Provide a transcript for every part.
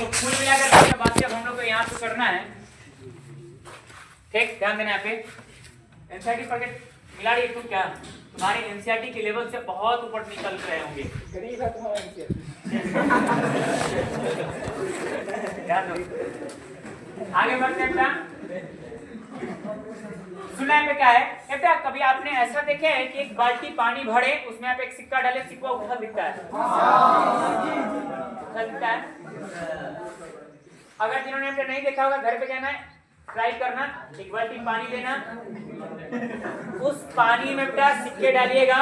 तो कुल मिलाकर के बात अब हम लोग को यहाँ पे करना है, ठीक, ध्यान देना यहाँ पे। एनसीईआरटी पढ़ के मिला रही तुम क्या तुम्हारे एनसीईआरटी के लेवल से बहुत ऊपर निकल रहे होंगे। गरीब है तुम्हारा एनसीईआरटी। ध्यान दो, आगे बढ़ते हैं बेटा। सुना है क्या है बेटा, कभी आपने ऐसा देखे है कि एक बाल्टी पानी भरे उसमें आप एक सिक्का डाले, सिक्का उछल दिखता है, उछल दिखता है। अगर जिन्होंने आपने नहीं देखा होगा घर पे जाना है, ट्राई करना, एक बाल्टी पानी लेना, उस पानी में बेटा सिक्के डालिएगा,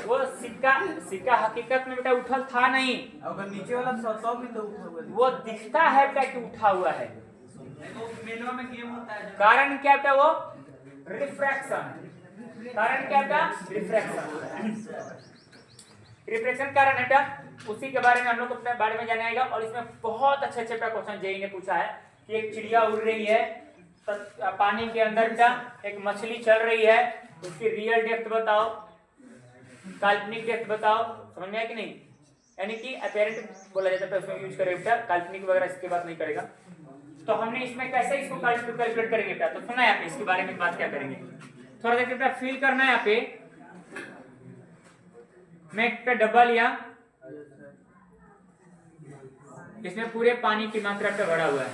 वो सिक्का हकीकत में बेटा उठल था नहीं, अगर नीचे वाला 100 भी तो उठा हुआ है, वो दिखता है बेटा कि उठा हुआ है। मेनू में गेम होता है। कारण क्या बेटा, वो रिफ्रैक्शन। कारण क्या बेटा, रिफ्रैक्शन कारण है बेटा, उसी के बारे में हम लोग को अपने बारे में जाना आएगा। और इसमें बहुत अच्छे अच्छे क्वेश्चन जेई ने पूछा है कि एक चिड़िया उड़ रही है पानी के अंदर बेटा, एक मछली चल रही है, उसकी रियल डेप्थ बताओ, काल्पनिक डेप्थ बताओ, समझ में आया कि नहीं? यानी कि अपेरेंट बोला जाता है, उसमें यूज करेगा बेटा, काल्पनिक वगैरह इसके बात नहीं करेगा। तो हमने इसमें कैसे इसको कैलकुलेट करेंगे बेटा, तो सुना है यहाँ पे, इसके बारे में बात क्या करेंगे, थोड़ा देर बेटा फील करना है। यहाँ पे मैं एक डब्बा लिया, इसमें पूरे पानी की मात्रा पे भरा हुआ है,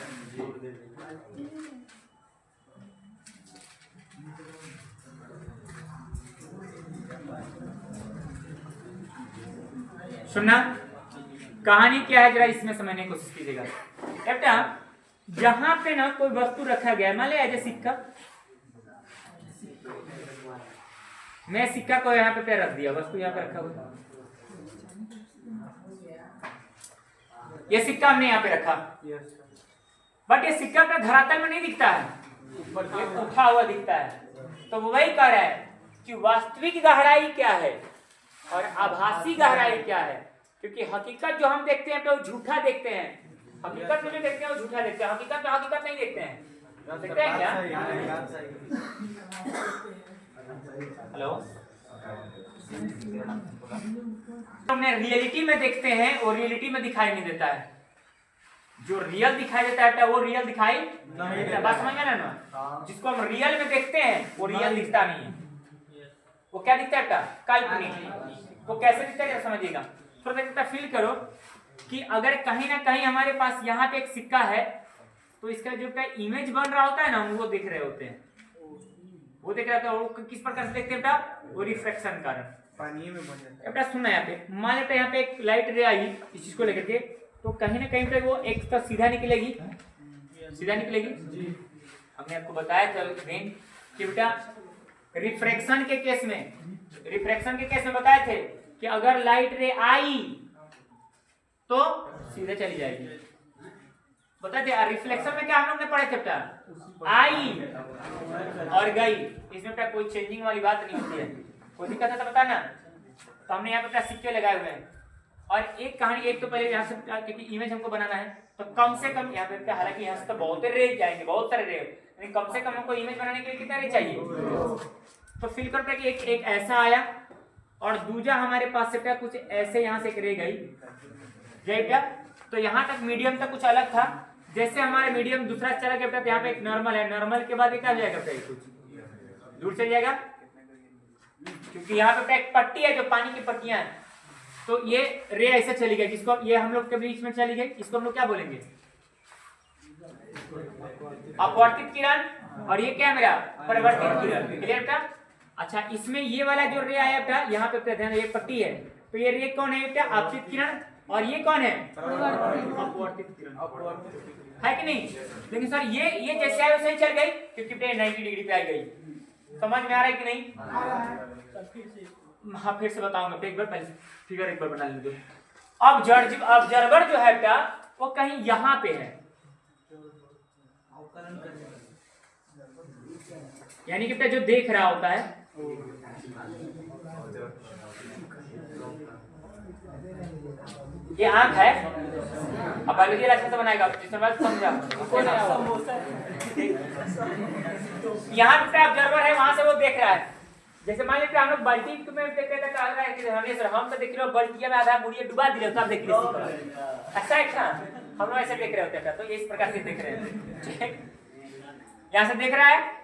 सुनना कहानी क्या है, जरा इसमें समझने की कोशिश कीजिएगा बेटा। जहां पे ना कोई वस्तु रखा गया है, मान लिया जैसे सिक्का, मैं सिक्का को यहाँ पे रख दिया, वस्तु यहाँ पे रखा हुआ, ये सिक्का हमने यहाँ पे रखा, बट ये सिक्का अपना धरातल में नहीं दिखता है, ऊपर उठा हुआ दिखता है। तो वो वही कह रहा है कि वास्तविक गहराई क्या है और आभासी गहराई क्या है, क्योंकि हकीकत जो हम देखते हैं तो झूठा देखते हैं, हकीकत में जो देखते हैं वो झूठा देखते हैं, हकीकत में हकीकत नहीं देखते हैं, देखते हैं क्या? हेलो, हमने रियलिटी में देखते हैं, वो रियलिटी में दिखाई नहीं देता है, जो रियल दिखाई देता है वो रियल दिखाई नहीं देता। बात समझ में ना, जिसको हम रियल में देखते हैं वो रियल दिखता नहीं है, वो क्या दिखता है बेटा, काल्पनिक। वो कैसे दिखता है समझिएगा, थोड़ा देखता फील करो कि अगर कहीं ना कहीं हमारे पास यहाँ पे एक सिक्का है, तो इसका जो इमेज बन रहा होता है ना, वो देख रहे होते हैं, वो देख रहे होते हैं, वो किस प्रकार से देखते हैं बेटा, वो रिफ्लेक्शन कारण पानी में बन जाता है। बेटा सुनना यहाँ पे, मान लेते हैं यहाँ पे एक लाइट रे आई इस चीज को लेकर के, तो कहीं ना कहीं पे वो एक तो सीधा निकलेगी, सीधा निकलेगी। हमने आपको बताया था कि बेटा रिफ्रैक्शन के केस में बताए थे कि अगर लाइट रे आई तो सीधे चली जाएगी, बताए थे। रिफ्लेक्शन में क्या हम लोग ने पढ़े थे बेटा, आई और गई, इसमें बेटा कोई चेंजिंग वाली बात नहीं होती है, कोई दिक्कत है तो बता ना। तो हमने यहाँ पे बेटा सिक्के लगाए हुए हैं, और एक कहानी, एक तो पहले यहाँ से क्योंकि इमेज हमको बनाना है, तो कम से कम यहाँ पे, हालांकि यहाँ से तो बहुत रे जाएंगे, बहुत सारे रे, लेकिन कम से कम हमको इमेज बनाने के लिए कितना रे चाहिए। तो फील करते कि एक ऐसा आया, और दूसरा हमारे पास से क्या कुछ ऐसे यहाँ से एक रे गई, क्या, तो यहाँ तक मीडियम तक कुछ अलग था, जैसे हमारे मीडियम दूसरा चला गया बेटा, यहाँ पे एक नॉर्मल है, नॉर्मल के बाद क्या हो जाएगा बेटा, कुछ दूर चल जाएगा, क्योंकि यहाँ पे एक पट्टी है जो पानी की पट्टियां हैं, तो ये रे ऐसे चली गई, जिसको ये हम लोग के बीच में चली गई, इसको हम लोग क्या बोलेंगे, अपवर्तित किरण, और ये क्या मेरा परिवर्तित किरण, क्लियर बेटा। अच्छा, इसमें ये वाला जो रे आया बेटा, यहाँ पे ध्यान, ये पट्टी है, तो ये रे कौन है बेटा, आपतित किरण, और ये कौन है, अपवर्तित किरण, है कि नहीं। लेकिन सर ये जैसे आए वैसे ही चल गई, क्योंकि 90 डिग्री पे आ गई, समझ में आ रहा है कि नहीं? हाँ, फिर से बताऊंगा, एक बार पहले फिगर एक बार बना लीजिए। ऑब्जर्वर जो है बेटा, वो कहीं यहाँ पे है, यानी कि बेटा जो देख रहा होता है, ये आंख है, अब बायोलॉजी अच्छा से बनाएगा, जिसमें बात समझा, यहाँ पे ऑब्जर्वर है, वहां से वो देख रहा है। जैसे मान लीजिए हम लोग बाल्टी में देखते थे, कह रहा है कि हमने सर हम तो देख रहे हो बाल्टिया में आधा बुढ़िया डुबा दिया, तब देख रहे, ऐसा है क्या? हम लोग ऐसे देख रहे होते हैं, तो इस प्रकार से देख रहे हैं, ठीक। यहाँ से देख रहा है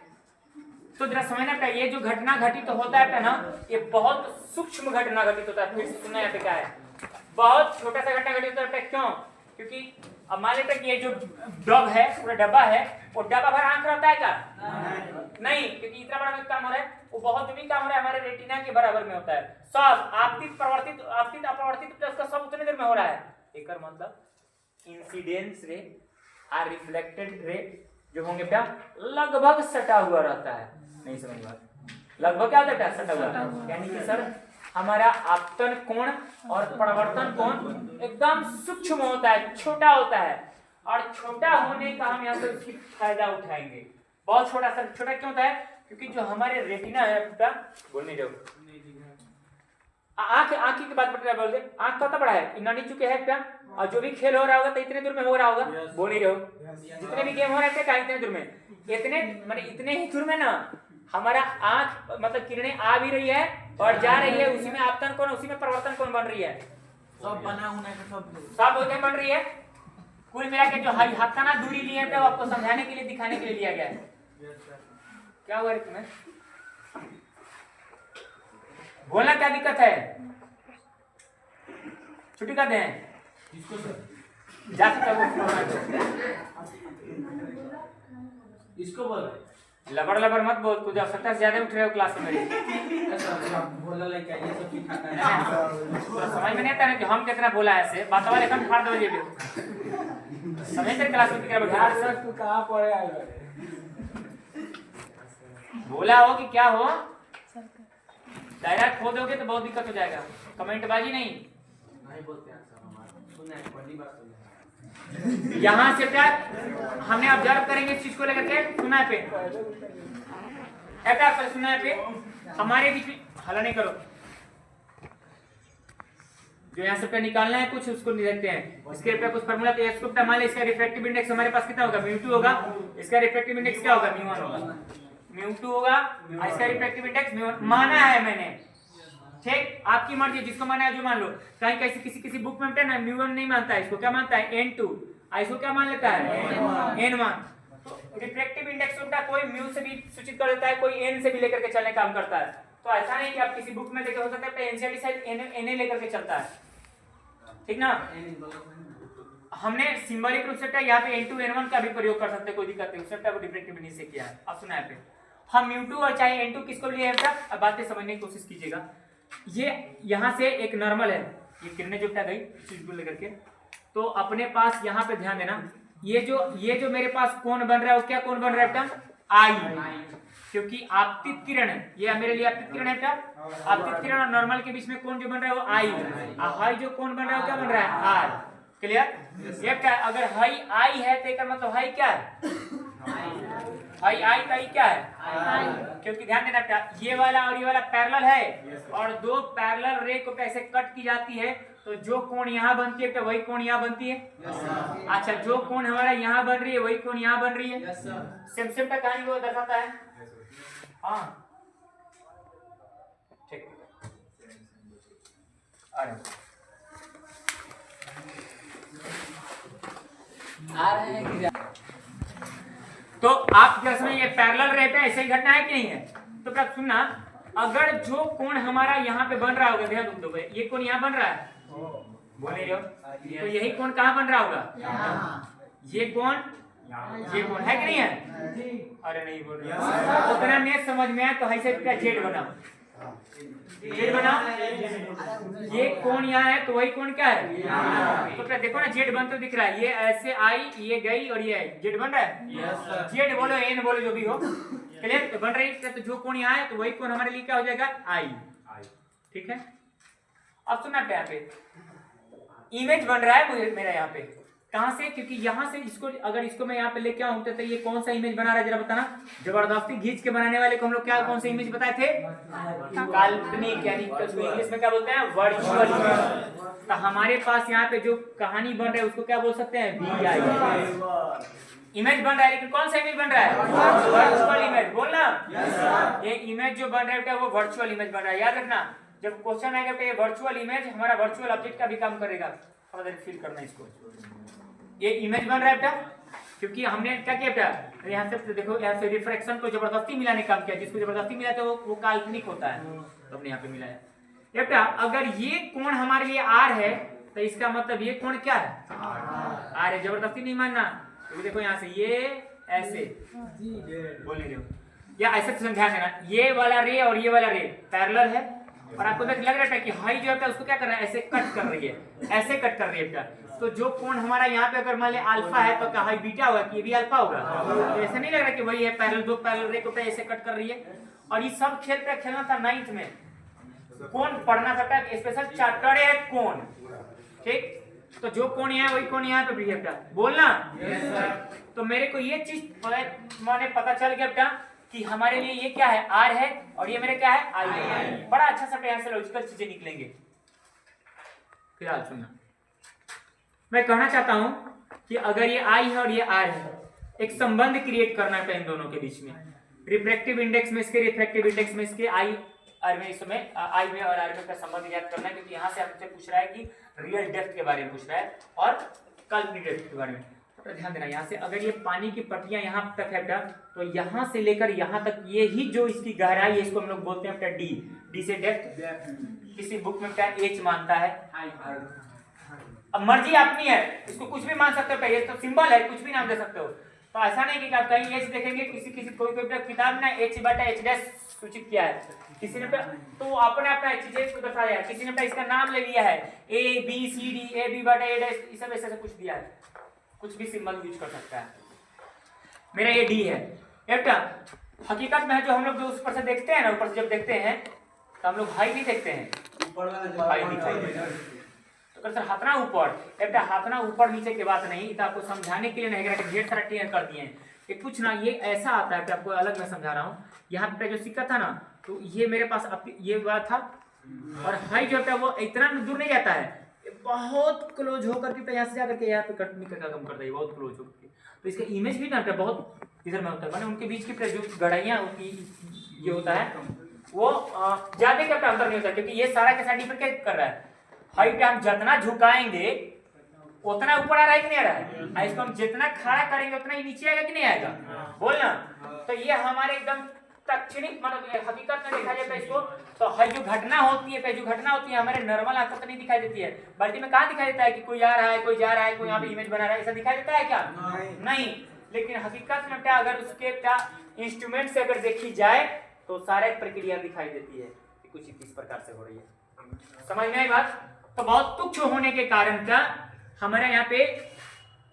तो जरा समझना क्या, ये जो घटना घटित होता है ना, ये बहुत सूक्ष्म घटना घटित होता है। फिर से सुनना यहाँ पे क्या है, बहुत छोटा सा घटना घटित होता है। क्यों? क्योंकि अब मान लेते हैं कि ये जो डब है, पूरा डब्बा है, वो डब्बा भर आंख रहता है क्या? नहीं, क्योंकि इतना बड़ा जो काम हो रहा है वो बहुत जो भी काम हो रहा है हमारे रेटिना के बराबर में होता है। सब आपतित प्रवर्तित आपतित अपवर्तित उसका सब उतने देर में हो रहा है। एक मतलब इंसिडेंस रे और रिफ्लेक्टेड रे जो होंगे क्या लगभग सटा हुआ रहता है। नहीं समझ बात, लगभग क्या होता है? सटा हुआ। यानी कि सर हमारा आपतन कोण और परावर्तन कोण एकदम सूक्ष्म होता है, छोटा होता है, और छोटा होने का हम यहाँ से उसकी फायदा उठाएंगे। बहुत छोटा सा, छोटा क्यों होता है? क्योंकि जो हमारे रेटिना है, बोलने जाओ, आंख की बात बता बोल दे, आंख कतरा बड़ा है, इतना नहीं चुके है क्या? और जो भी खेल हो रहा होगा तो इतने दूर में हो रहा होगा, बोल नहीं रहो, जितने भी गेम हो रहे थे क्या इतने दूर में, इतने मतलब इतने ही दूर में ना हमारा आंख मतलब किरणें आ भी रही है और जा रही है, उसी में आपतन कोण, उसी में परिवर्तन कोण बन रही है, सब बना होना के सब होते बन रही है। कुल मिला के जो हथाना दूरी लिए थे वो आपको समझाने के लिए, दिखाने के लिए लिया गया है। क्या हुआ रे तुम्हें? बोलना क्या दिक्कत है? छुट्टी कर दें इसको सर, जाके इसको बोल लबर लबर मत बोल, तू जब 70 से ज्यादा उठ रहे हो क्लास में मेरे। ऐसा बोला लाइक ये सब ठीक ठाक है। पूरा समझ में नहीं आता ना कि हम कितना बोला है ऐसे बात वाले कम फाड़ दो ये भी समझ तेरे क्लास में कितना बैठा यार सर तू कहां पढ़े आए? बोला हो कि क्या हो, दायरा खो दोगे तो बहुत दिक्कत हो जाएगा। कमेंटबाजी नहीं बोलते हैं सर, हमारा सुनना है, पहली बार सुना है। यहाँ से क्या हमने ऑब्जर्व करेंगे इस चीज को लेकर के, सुना पे ऐसा पर सुना पे हमारे बीच में हला नहीं करो, जो यहाँ से निकालना है कुछ उसको देखते हैं। इसके पे कुछ फार्मूला तो इसको मान ले, इसका रिफ्रैक्टिव इंडेक्स हमारे पास कितना होगा? μ2 होगा। इसका रिफ्रैक्टिव इंडेक्स क्या होगा? μ1 होगा। μ2 होगा और इसका रिफ्रैक्टिव इंडेक्स μ1 माना है मैंने, ठीक। आपकी मर्जी, जिसको माना है जो मान लो। कहीं कैसे किसी बुक में ना μ1 नहीं मानता है, इसको क्या मानता है? n2। इसको क्या मान लेता है? n1। तो रिफ्रैक्टिव इंडेक्स का कोई म्यू से भी सूचित कर देता है, कोई n से भी लेकर के चलने काम करता है। तो ऐसा नहीं कि आप किसी बुक में देखे, हो सकता है एनसीईआरटी शायद na लेकर के चलता है, ठीक ना। हमने सिंबॉलिक रूप से यहाँ पे n2 n1 का भी प्रयोग कर सकते हैं, कोई दिक्कत नहीं, उससे वो डिफरेक्टिव इंडेक्स से किया है। अब सुना है हम μ2 और चाहे n2 किसको लिए हैं, अब बातें समझने की कोशिश कीजिएगा। ये यहाँ से एक नॉर्मल है, ये किरणें जो गई चीज को लेकर के, तो अपने पास यहाँ पे ध्यान देना, ये जो मेरे पास कोण बन रहा है वो क्या कोण बन रहा है बेटा? आई, क्योंकि आपतित किरण है, ये मेरे लिए आपतित किरण है बेटा। आपतित किरण और नॉर्मल के बीच में कोण जो बन रहा है वो आई, और हाई जो कोण बन रहा है वो क्या बन रहा है? आर। क्लियर? ये क्या, अगर हाई आई है तो इसका मतलब हाई क्या है? हाई आई का ही क्या है? क्योंकि ध्यान देना बेटा, ये वाला और ये वाला पैरेलल है, और दो पैरेलल रे को कैसे कट की जाती है, तो जो कोण यहाँ बनती है तो वही कोण यहाँ बनती है। अच्छा, जो कोण हमारा यहाँ बन रही है वही कोण यहाँ बन रही है। सेम का कहानी वो दर्शाता है। हाँ ठीक, आ रहे हैं। तो आप क्या समझ, ये पैरेलल रहता है, ऐसे ही घटना है कि नहीं है? तो क्या सुनना, अगर जो कोण हमारा यहाँ पे बन रहा होगा, ध्यान दो, ये कोण यहाँ बन रहा है, बोल रहे हो, तो यही कोण कहाँ बन रहा होगा? ये कोण है कि नहीं है? अरे नहीं बोल रहे, उतना नहीं समझ में आया तो ऐसे जेड बनाओ, जेड बनाओ। ये कोण यहाँ है तो वही कोण क्या है? तो क्या देखो ना, जेड बनते दिख रहा है, ये ऐसे आई, ये गई और ये आई, जेड बन रहा है। जेड बोलो एन बोलो जो भी हो, क्लियर? तो बन रही है, तो जो कोण यहाँ है तो वही कोण हमारे लिए क्या हो जाएगा? आई, ठीक है। अब सुना यहाँ पे इमेज बन रहा है मेरा यहाँ पे, कहां से? क्योंकि यहाँ से इसको, अगर इसको मैं यहाँ पे लेके आऊं तो ये कौन सा इमेज बना रहा है जरा बताना। जबरदस्ती घींच के बनाने वाले को हम लोग क्या, कौन सा इमेज बताए थे? काल्पनिक, यानी इंग्लिश में क्या बोलते हैं? Virtual image. तो हमारे पास यहाँ पे जो कहानी बन रहा है उसको क्या बोल सकते हैं? VI इमेज बन रहा है, लेकिन कौन सा इमेज बन रहा है? Virtual image. बोलना, ये इमेज जो बन रहा है वो वर्चुअल इमेज बन रहा है। याद रखना, जब क्वेश्चन आएगा तो ये वर्चुअल इमेज हमारा वर्चुअल ऑब्जेक्ट का भी काम करेगा। थोड़ा देर फील करना इसको। ये इमेज बन रहा है बेटा, क्योंकि हमने क्या किया बेटा, यहाँ से देखो, यहाँ से रिफ्रैक्शन को जबरदस्ती मिलाने का काम किया, जिसको जबरदस्ती मिला तो वो काल्पनिक होता है, तो हमने यहाँ पे मिलाया। बेटा अगर ये कोण हमारे लिए आर है तो इसका मतलब ये कोण क्या है, आर है, जबरदस्ती नहीं मानना। तो देखो यहाँ से ये ऐसे बोल नहीं रहे हो, या ऐसे ध्यान देना, ये वाला रे और ये वाला रे पैरेलल है, और आपको लग रहा है कि हाई जो है उसको क्या कर रहा है, ऐसे कट कर रही है, ऐसे कट कर रही है बेटा। तो जो कोण हमारा यहाँ पे अगर मान ले अल्फा है तो क्या हाई बीटा होगा कि ये भी अल्फा होगा, तो ऐसा नहीं लग रहा कि वही है पैरेलल, दो पैरेलल रे को ऐसे कट कर रही है। और ये सब खेल पे खेलना था 9th में, कोण पढ़ना था, स्पेशल चैप्टर है कोण, ठीक। तो जो कोण यहाँ वही कोण यहाँ पे भी है बेटा, बोलना। तो मेरे को ये चीज मैंने पता चल गया बेटा कि हमारे लिए ये क्या है, आर है, और ये मेरे क्या है, आई है। बड़ा अच्छा सा यहाँ से लॉजिकल चीजें निकलेंगे। फिलहाल सुनना, मैं कहना चाहता हूं कि अगर ये आई है और ये आर है, एक संबंध क्रिएट करना है इन दोनों के बीच में। रिफ्रैक्टिव इंडेक्स में इसके, रिफ्रैक्टिव इंडेक्स में इसके, आई आर में, इसमें आई में और आर में का संबंध याद करना है, क्योंकि यहाँ से आपसे पूछ रहा है कि रियल डेप्थ के बारे में पूछ रहा है और काल्पनिक डेप्थ के बारे में। तो ध्यान देना, यहाँ से अगर ये पानी की पट्टियां यहाँ तक है बेटा, तो यहाँ से लेकर यहाँ तक ये ही जो इसकी गहराई है, इसको हम लोग बोलते हैं बेटा डी। डी से डेप्थ किसी बुक में बेटा एच मानता है। अब मर्जी अपनी है, इसको कुछ भी मान सकते हो, ये तो सिंबल है, कुछ भी नाम दे सकते हो। तो ऐसा नहीं कि आप कहीं एच देखेंगे, किसी कोई किताब ने एच बटा एच डैश सूचित किया है, किसी ने तो अपने अपना चीजें को बताया, किसी ने इसका नाम ले लिया है, A B C D, A B बटा ए डैश, ये सब ऐसे कुछ दिया है, कुछ भी सिंबल यूज कर सकता है। मेरा ये डी है बेटा। हकीकत में जो हम लोग जो उस पर से देखते हैं ना, ऊपर से जब देखते हैं तो हम लोग हाई नहीं देखते हैं, ऊपर वाला हाई दिखाई देता है। तो सर हाथना ऊपर, बेटा हाथना ऊपर नीचे की बात नहीं, तो आपको समझाने के लिए नहीं करा, ढेर सारा क्लियर कर दिए हैं। ये कुछ ना, ये ऐसा आता है, आपको अलग मैं समझा रहा हूँ। यहाँ पे जो सिक्का था ना, तो ये मेरे पास ये हुआ था, और हाई जो है वो इतना दूर नहीं जाता है, बहुत क्लोज होकर के यहाँ से जाकर के यहाँ पे कटने का काम करता है, बहुत क्लोज होकर के। तो इसका इमेज भी ना बहुत इधर में होता है, मैंने उनके बीच की जो गड़ाइयाँ ये होता है वो ज्यादा का अंतर नहीं होता, क्योंकि ये सारा के साथ डिपेंड कर रहा है। हाइट हम जितना झुकाएंगे उतना ऊपर आ रहा है कि नहीं आ रहा है, इसको हम जितना खड़ा करेंगे उतना ही नीचे आएगा कि नहीं आएगा, बोलना। तो ये हमारे एकदम तक्षणिक, मतलब हकीकत में देखा जाए तो इसको, तो हर जो घटना होती है, जो घटना होती है हमारे नॉर्मल आंखों से नहीं दिखाई देती है, बल्कि में कहाँ दिखाई देता है कि कोई आ रहा है, कोई जा रहा है, कोई यहाँ पे इमेज बना रहा है, ऐसा दिखाई देता है क्या, नहीं। लेकिन हकीकत में क्या, अगर उसके क्या इंस्ट्रूमेंट से अगर देखी जाए तो सारे प्रक्रिया दिखाई देती है कि कुछ इस प्रकार से हो रही है। समझ में आई बात। तो बहुत तुच्छ होने के कारण क्या हमारे यहाँ पे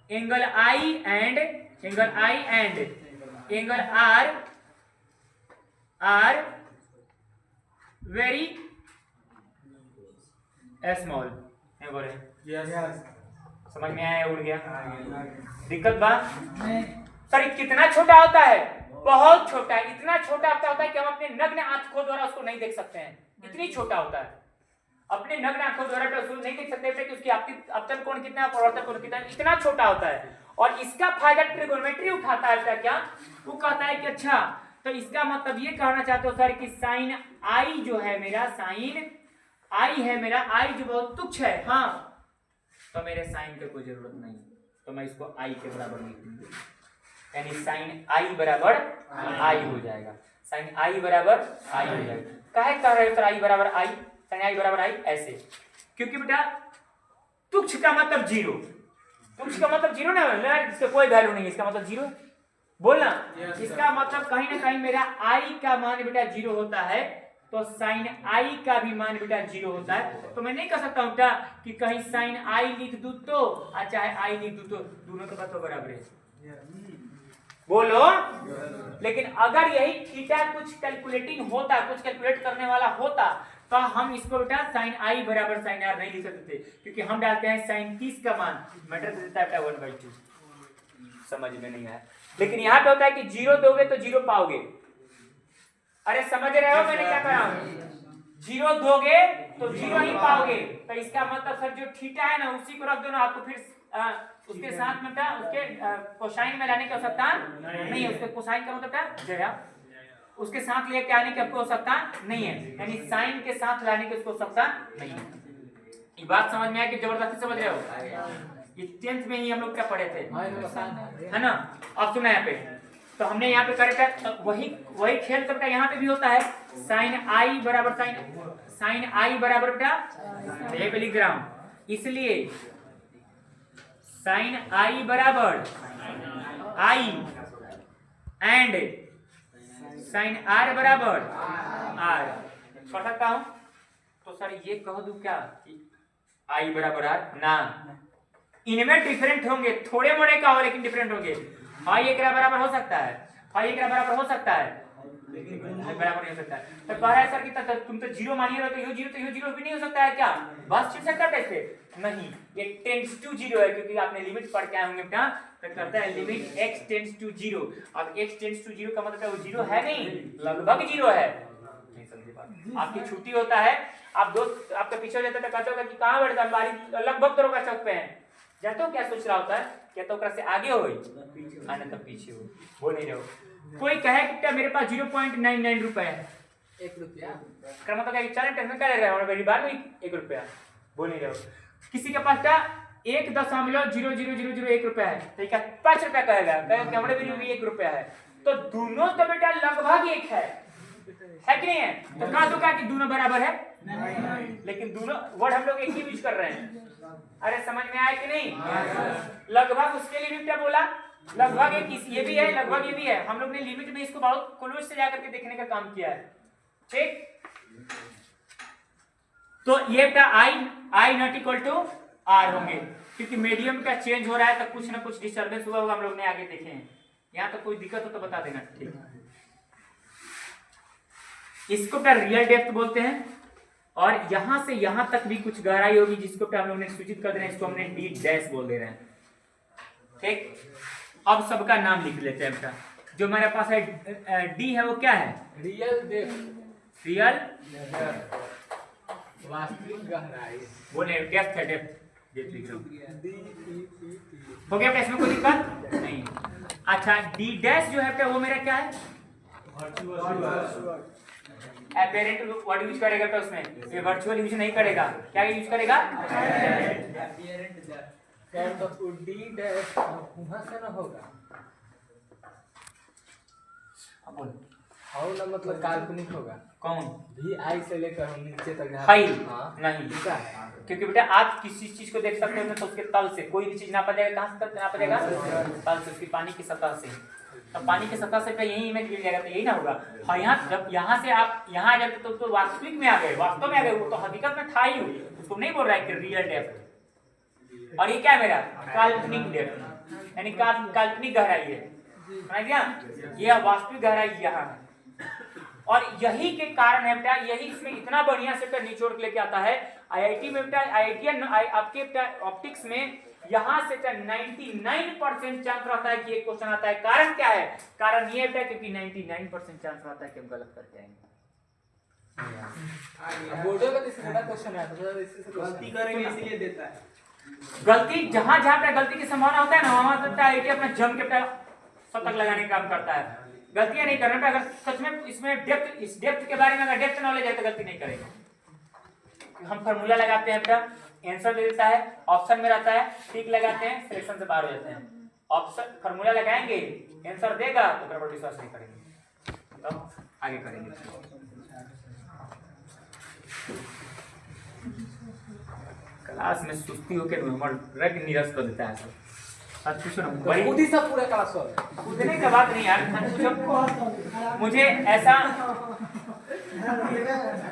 angle I and angle R very small है, बोले समझ में आया, उड़ गया, दिक्कत बात सर। कितना छोटा होता है, बहुत छोटा है, इतना छोटा होता है कि हम अपने नग्न आंखों द्वारा उसको नहीं देख सकते हैं, इतनी छोटा होता है, अपने नग्न आंखों द्वारा उसको नहीं देख सकते कि उसकी अपतन कोण कितना, परावर्तन कोण कितना, इतना छोटा होता है। और इसका फायदा ट्रिगोनोमेट्री उठाता है क्या, वो कहता है कि अच्छा, तो इसका मतलब ये कहना चाहते हो सर कि साइन आई जो है मेरा, साइन आई है मेरा, आई जो बहुत तुच्छ है, हाँ, तो मेरे साइन की कोई जरूरत नहीं, तो मैं इसको आई के बराबर लिख दूंगा, यानी साइन आई बराबर आई हो जाएगा, साइन आई बराबर आई हो जाएगा। काहे कह रहे हो सर आई बराबर आई, साइन आई बराबर आई, ऐसे क्योंकि बेटा तुच्छ का मतलब जीरो, तुच्छ का मतलब जीरो ना, इसका कोई वैल्यू नहीं है, इसका मतलब जीरो, बोलना। इसका मतलब कहीं ना कहीं मेरा आई का मान बेटा जीरो होता है, तो साइन आई का भी मान बेटा जीरो होता है। तो मैं नहीं कह सकता हूँ बेटा कि कहीं साइन आई लिख दूं तो और चाहे आई लिख दूं तो दोनों का तो बराबर है, बोलो। लेकिन अगर यही थीटा कुछ कैलकुलेटिंग होता, कुछ कैलकुलेट करने वाला होता, तो हम इसको बेटा साइन आई बराबर साइन आर नहीं लिख सकते, क्योंकि हम डालते हैं साइन 30 का मान, मैटर देता है 1/2, समझ में नहीं आया। लेकिन यहाँ पे होता है कि जीरो दोगे तो जीरो पाओगे, अरे समझ रहे हो मैंने क्या कहा, जीरो दोगे तो जीरो ही पाओगे। तो इसका मतलब सर जो थीटा है ना उसी को रख दो ना, आपको फिर उसके साथ में उसके कोसाइन में लाने की आवश्यकता नहीं है, उसके कोसाइन का मतलब जरा उसके साथ लेके आने की आपको आवश्यकता नहीं है, यानी साइन के साथ लाने की उसको आवश्यकता नहीं है। ये बात समझ में आया कि जबरदस्ती समझ रहे हो, ये 10th में ही हम लोग क्या पढ़े थे, हाँ, इनमें आसान है ना। अब सुना यहाँ पे, तो हमने यहाँ पे करेक्ट वही खेल सबका यहाँ पे भी होता है। साइन आई बराबर बेटा ये पे लिख रहा हूं, इसलिए साइन आई बराबर आई एंड साइन आर बराबर आर कर सकता हूं। तो सर ये कह दूं क्या कि आई बराबर आर ना, इनमें डिफरेंट होंगे, थोड़े मोड़े का हो लेकिन डिफरेंट होंगे। फाई एक बराबर हो सकता है, फाई एक बराबर हो सकता है, लेकिन बराबर नहीं हो सकता है। तो कह रहा है सर कि तुम तो जीरो मानिए रहे हो, तो यो जीरो भी नहीं हो सकता है क्या, बस छिड़ सकता है कैसे नहीं, ये टेंड्स टू जीरो है, क्योंकि आपने लिमिट पढ़ के आए होंगे बेटा, तो करता है limit x tends to zero. अब x टेंड्स टू जीरो का मतलब है वो जीरो है नहीं, लगभग जीरो है। नहीं समझे बात, आपकी छुट्टी होता है, आप दोस्त आपके पीछे हो जाता है तो कहते हो कि कहां बैठता बारी लगभग तोरो का चौक पे है, जातो क्या सोच रहा होता है, क्या तो से आगे हो आने तब पीछे हो नहीं रहो। कोई कहे कि मेरे पास 0.99 रुपए है, 1 रुपया का मतलब क्या चल टेंशन कर रहे हो मेरी बार में 1 रुपया बोल नहीं रहे हो। किसी के पास क्या 1.000001 रुपया है, तो क्या 5 रुपया कहेगा, कहेगा हमारे भी 1 रुपया है, तो दोनों तो बेटा लगभग एक है कि नहीं है, तो कहा दो कि दोनों बराबर है नहीं। लेकिन दोनों वर्ड हम लोग एक ही यूज कर रहे हैं, अरे समझ में आया कि नहीं। लगभग उसके लिए भी क्या बोला, लगभग एक ये भी है, लगभग ये भी है। हम लोग ने लिमिट में इसको बहुत क्लोज से जाकर के देखने का काम किया है, ठीक। तो ये बेटा आई नॉट इक्वल टू आर होंगे, क्योंकि मीडियम का चेंज हो रहा है तो कुछ ना कुछ डिस्टर्बेंस हुआ होगा, हम लोग ने आगे देखे हैं। यहाँ तो कोई दिक्कत हो तो बता देना, ठीक। इसको क्या रियल डेप्थ बोलते हैं, और यहां से यहां तक भी कुछ गहराई होगी जिसको क्या हम लोग ने सूचित कर देना है, इसको हमने डी डैश बोल दे रहे हैं, ठीक। अब सबका नाम लिख लेते हैं बेटा, जो मेरे पास है डी है वो क्या है, रियल डेप्थ, रियल वास्तविक गहराई, बोले डेप्थ है, डेप्थ लिख रहा हूं, हो गया बेटा, इसमें कोई दिक्कत नहीं। अच्छा डी डैश जो है बेटा वो मेरा क्या है, एपेरेंट वर्ड यूज करेगा तो उसमें ये वर्चुअल यूज नहीं करेगा, क्या यूज करेगा एपेरेंट दैट, तो डी डैश वहां से ना होगा, अब बोल और ना मतलब काल्पनिक होगा, कौन भी आई से लेकर हम नीचे तक फाइल नहीं, नहीं, क्योंकि बेटा आप किसी चीज को देख सकते हो तो उसके तल से कोई भी चीज नापा जाएगा, कहां से नापा जाएगा, तल से, उसकी पानी की सतह से। तो पानी की सतह से यही इमेज मिल जाएगा, तो यही ना होगा। और यहाँ जब यहाँ से आप यहाँ जब तो वास्तविक में आ गए, वास्तव में आ गए, वो तो हकीकत में था ही, उसको नहीं बोल रहा है कि रियल डेप्थ। और ये क्या है मेरा काल्पनिक डेप्थ, यानी काल्पनिक गहराई है, समझ गया, ये वास्तविक गहराई यहाँ है। और यही के कारण है बेटा, यही इसमें इतना बढ़िया से निचोड़ के लेके आता है आईआईटी में बेटा, आईआईटी आपके ऑप्टिक्स में यहाँ से 99% चांस रहता है कि एक क्वेश्चन आता है। कारण क्या है, कारण ये बेटा क्योंकि 99% चांस रहता है कि हम गलत करके आएंगे। बोर्डो का इससे बड़ा क्वेश्चन है, तो इससे गलती करेंगे इसलिए देता है। गलती जहां पे गलती की संभावना होता है ना, वहां बेटा आईआईटी अपना जम के शतक लगाने का काम करता है। गलतियां नहीं करना, अगर सच में इसमें डेप्थ, इस डेप्थ के बारे में अगर डेप्थ नॉलेज है तो गलती नहीं करेगा। हम फार्मूला लगाते हैं बेटा, आंसर दे देता है, ऑप्शन में रहता है, टिक लगाते हैं, सिलेक्शन से बाहर हो जाते हैं। ऑप्शन फार्मूला लगाएंगे, आंसर देगा तो फिर विश्वास नहीं करेंगे, तो आगे करेंगे। क्लास में सुस्ती होकर हमारा रग निरस कर देता है सब। पूछो ना, बड़ी खुद ही सब पूरा क्लास हो कूदने का बात नहीं यार, मुझे ऐसा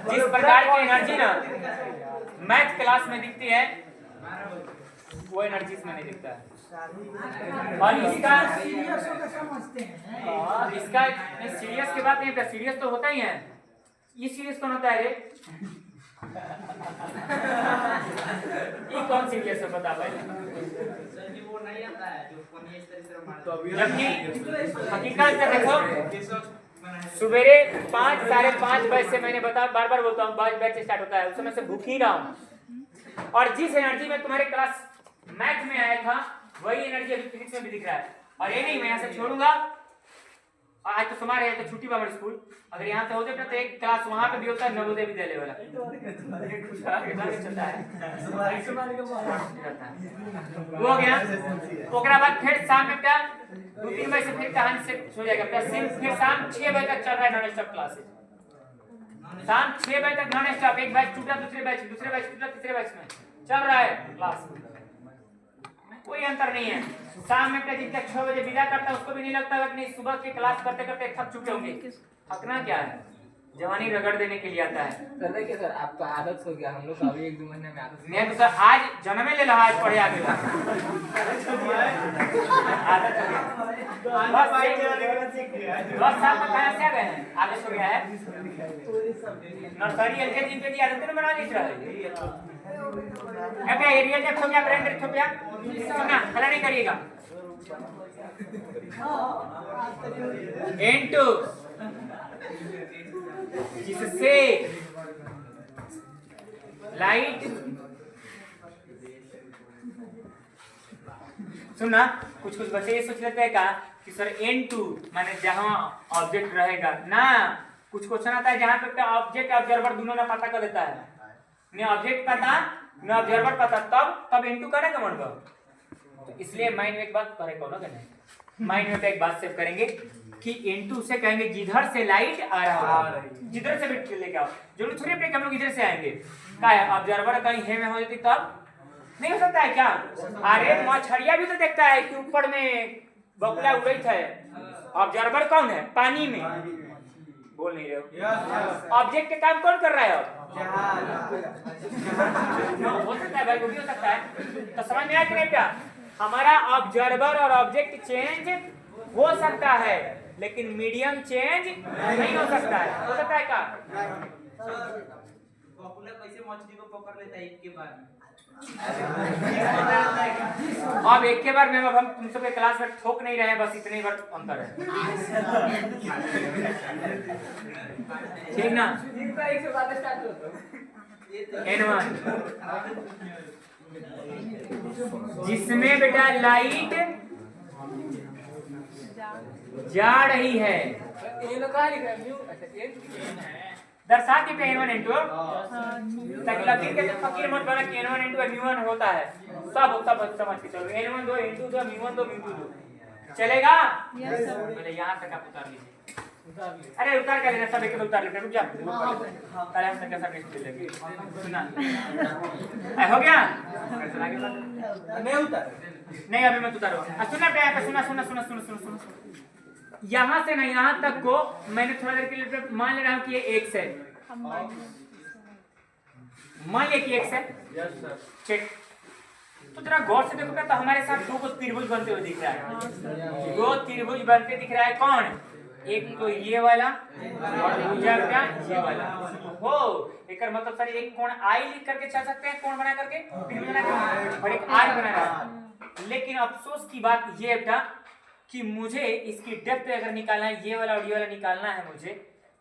जिस प्रकार की एनर्जी ना मैथ क्लास में दिखती है वो एनर्जी इसमें नहीं दिखता है। और इसका सीरियस की बात नहीं है, सीरियस तो होता ही है। ये सीरियस कौन होता है रे? ये कौन सीरियस है बता पहले। जबकि हकीकत में देखो, सवेरे 5 साढ़े 5 बजे से मैंने बता बार बार बोलता हूँ, 5 बैच स्टार्ट होता है, उस समय से भूख ही रहा हूँ। और जिस एनर्जी में तुम्हारे क्लास मैथ में आया था वही एनर्जी अभी फिजिक्स में भी दिख रहा है। और ये नहीं मैं यहाँ से छोड़ूंगा, आज तो समारोह है तो छुट्टी बा हमारे स्कूल। अगर यहाँ से होते तो एक क्लास वहाँ पे भी होता है नवोदय विद्यालय वाला चलता है वो हो गया। ओकरा बाद फिर शाम में क्या 2-3 बजे से फिर कहानी से हो जाएगा। फिर शाम 6 बजे तक चल रहा है नॉन स्टॉप क्लासेस। शाम 6 बजे तक नॉन स्टॉप, एक बैच छूटा दूसरे बैच छूटा तीसरे बैच में चल रहा है क्लास। कोई अंतर नहीं है। शाम में जिनका 6 बजे विदा करता है उसको भी नहीं लगता कि नहीं सुबह की क्लास करते करते थक चुके होंगे। थकना क्या है, जवानी रगड़ देने के लिए आता है। सर देखिए सर आपका आदत हो गया, हम लोग का अभी 1-2 महीने में आदत। मैं तो सर आज जन्म ले रहा आज पढ़े आगे आदत हो गया। 10 साल तक कहाँ से आ गए हैं, आदत हो गया है। नर्सरी एलकेजी यूकेजी आदत नहीं बना ली है। क्या एरिया डेप्थ हो गया, ब्रेन डेप्थ हो गया, सुनना हला नहीं करिएगा। N2 जिससे लाइट, सुनना कुछ बच्चे ये सोच लेते हैं क्या कि सर N2 माने जहां ऑब्जेक्ट रहेगा ना। कुछ क्वेश्चन आता है जहां पे ऑब्जेक्ट ऑब्जर्वर दोनों ना पता कर देता है, ने ऑब्जेक्ट पता न ऑब्जर्वर पता, तब N2 करे का मन। तो इसलिए माइंड में एक बात करे कौन कहने, माइंड में एक बात सेव करेंगे कि N2 से कहेंगे जिधर से लाइट आ रहा है, जिधर से भी लेके आओ। जरूर थोड़ी पे हम लोग इधर से आएंगे, क्या है ऑब्जर्वर कहीं है में हो जाती तब नहीं हो सकता है क्या। अरे मछलिया भी तो देखता है कि ऊपर में बकुला उड़त है, ऑब्जर्वर कौन है पानी में, बोल नहीं रहे हो। ऑब्जेक्ट के काम कौन कर रहा है अब, हो सकता है भाई, वो भी हो सकता है। तो समझ में आया कि नहीं क्या, हमारा ऑब्जर्वर और ऑब्जेक्ट चेंज हो सकता है लेकिन मीडियम चेंज नहीं हो सकता है। हो सकता है क्या बकुला कैसे मछली को पकड़ लेता है एक के बाद। अब एक के बार में अब हम तुम सबके क्लास में ठोक नहीं रहे हैं, बस इतने बार अंतर है, ठीक ना। N1 जिसमें बेटा लाइट जा रही है, दर्शा के N1 N2 ताकि लकीर के फकीर मत बना कि N1 N2 M1 होता है। सब समझ के चलो, N1 2 N2 2 M1 2 M2 2 चलेगा। पहले यहाँ तक आप उतार लीजिए। अरे उतार क्या लेना, सब एक उतार लेते, रुक जा पहले हम तक सब लिख लेंगे। सुना हो गया, मैं उतार नहीं अभी मत उतारो। सुनना प्यार, सुना सुना सुना सुना सुना सुना यहाँ से ना यहाँ तक को मैंने थोड़ा देर के लिए मान ले रहा हूँ कि ये x है, मान लिया कि x है, चेक। तो जरा गौर से देखो तो हमारे साथ दो त्रिभुज बनते हुए दिख रहा है, दो त्रिभुज बनते दिख रहा है। कौन, एक तो ये वाला और दूसरा क्या ये वाला। हो एक मतलब सर एक कोण आई लिख करके चल सकते हैं, कोण बना करके त्रिभुज बना करके, और एक आर्क बना रहा। लेकिन अफसोस की बात ये बेटा कि मुझे इसकी डेप्थ अगर निकालना है, ये वाला और ये वाला निकालना है मुझे,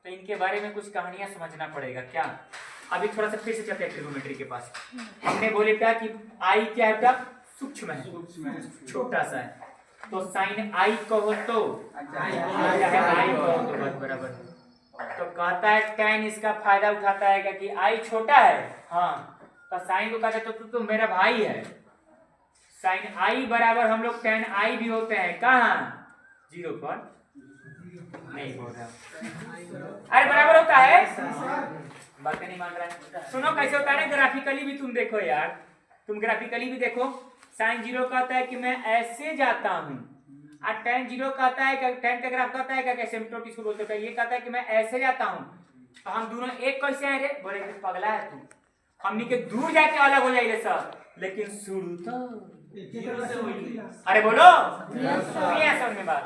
तो इनके बारे में कुछ कहानियां समझना पड़ेगा। क्या अभी थोड़ा सा फिर से चलते हैं ट्रिगोनोमेट्री के पास। हमने बोले क्या कि आई क्या है बेटा, सूक्ष्म है, छोटा सा है। तो साइन आई कहो तो आई कहो तो बस बराबर। तो कहता है tan इसका फायदा उठाता है कि आई छोटा है, हाँ तो साइन को कहते तो तू तो मेरा भाई है। साइन आई बराबर हम लोग tan आई भी होते हैं, कहाँ 0 पर नहीं बोल रहा, अरे बराबर होता है, बातें नहीं मान रहा है। सुनो कैसे होता है, ग्राफिकली भी तुम देखो यार, तुम ग्राफिकली भी देखो। साइन 0 कहता है कि मैं ऐसे जाता हूँ, और tan 0 कहता है कि tan का ग्राफ कहता है कि एसिम्प्टोट इसको बोलते हैं, ये कहता है कि मैं ऐसे जाता हूँ। तो हम दोनों एक कैसे हैं रे, बोले पगला है तू, हमनी के दूर जाके अलग हो जाइए सब, लेकिन शुरू तो अरे बोलो ये समझ में बात।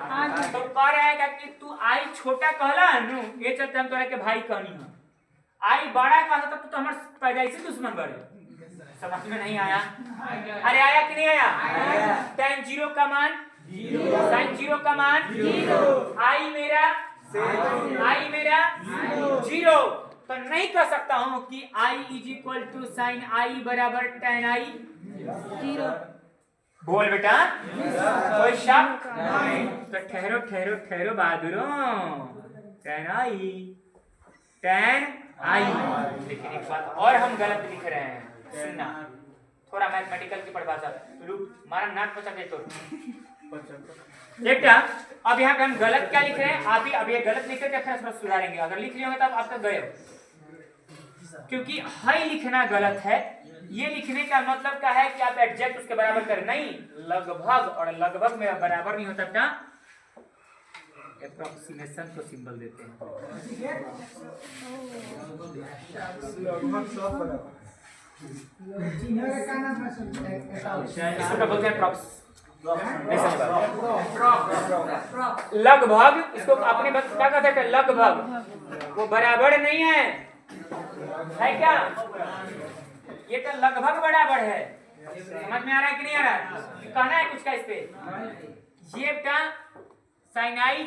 तो कह रहा है कि तू आई छोटा कहला नु, ये चलते हम तोरा के भाई कहनी है। आई बड़ा कहता तो तू हमारे पैदाइशी दुश्मन बड़े, समझ में नहीं आया। अरे आया कि नहीं आया। tan 0 का मान 0, sin 0 का मान 0, आई मेरा 0। तो नहीं कह सकता हूँ कि I is equal to sine I बराबर tan आई 0। बोल बेटा, कोई शक नहीं। तो ठहरो ठहरो ठहरो बहादुरों, टेन आई। लेकिन एक बात और हम गलत लिख रहे हैं, सुनना थोड़ा मैथमेटिकल की परिभाषा। रुक, मारा नाक पचा दे तो बेटा। अब यहाँ पे हम गलत क्या लिख रहे हैं, आप ही अब ये गलत लिख करके फिर सुधारेंगे। अगर लिख लियोगे तब आप तक गए, क्योंकि हाई लिखना गलत है। ये लिखने का मतलब क्या है कि आप एडजेक्ट उसके बराबर करें, नहीं लगभग, और लगभग में बराबर नहीं होता क्या, एप्रोक्सीमेशन को सिंबल देते हैं। इसको क्या बोलते हैं, लगभग। इसको अपने क्या कहते हैं, लगभग। वो बराबर नहीं है क्या, ये तो लगभग बराबर है। समझ में आ रहा है कि नहीं आ रहा है, कहना है कुछ का इस पे। ये क्या साइनाई